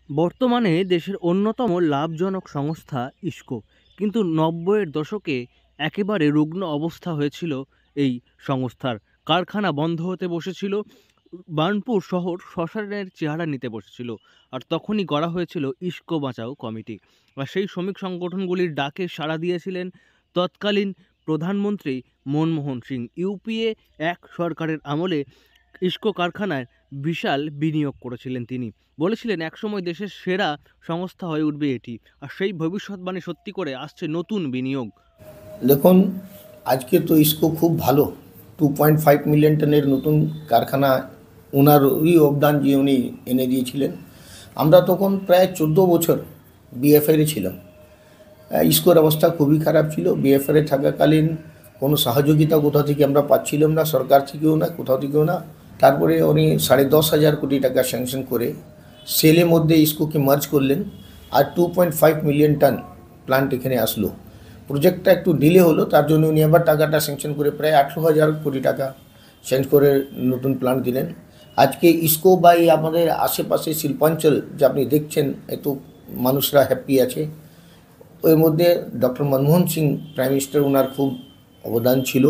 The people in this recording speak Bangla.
বর্তমানে দেশের অন্যতম লাভজনক সংস্থা ইস্কো, কিন্তু ৯০-এর দশকে একেবারে রুগ্ন অবস্থা হয়েছিল এই সংস্থার। কারখানা বন্ধ হতে বসেছিল, বার্নপুর শহর শ্মশানের চেহারা নিতে বসেছিল। আর তখনই গড়া হয়েছিল ইস্কো বাঁচাও কমিটি। আর সেই শ্রমিক সংগঠনগুলির ডাকে সাড়া দিয়েছিলেন তৎকালীন প্রধানমন্ত্রী মনমোহন সিং। ইউপিএ এক সরকারের আমলে ইস্কো কারখানায় বিশাল বিনিয়োগ করেছিলেন তিনি। বলেছিলেন একসময় দেশের সেরা সংস্থা হয়ে উঠবে এটি। আর সেই ভবিষ্যৎবাণী সত্যি করে আসছে নতুন বিনিয়োগ। দেখুন, আজকে তো ইস্কো খুব ভালো 2.5 মিলিয়ন টনের নতুন কারখানা ওনারই অবদান যে উনি এনে দিয়েছিলেন। আমরা তখন প্রায় 14 বছর বিএফআরে ছিলাম। ইস্কোর অবস্থা খুবই খারাপ ছিল। বিএফআরে থাকাকালীন কোনো সহযোগিতা কোথাও থেকে আমরা পাচ্ছিলাম না, সরকার থেকেও না, কোথাও থেকেও না। তারপরে উনি 10,500 কোটি টাকা স্যাংশন করে সেলের মধ্যে ইস্কোকে মার্জ করলেন, আর 2.5 মিলিয়ন টন প্লান্ট এখানে আসলো। প্রজেক্টটা একটু ডিলে হলো, তার জন্য উনি আবার টাকাটা স্যাংশন করে প্রায় 18,000 কোটি টাকা চেঞ্জ করে নতুন প্লান্ট দিলেন। আজকে ইস্কো বা এই আমাদের আশেপাশে শিল্পাঞ্চল যে আপনি দেখছেন, এত মানুষরা হ্যাপি আছে। ওর মধ্যে doctor Manmohan Singh prime minister, ওনার খুব অবদান ছিল।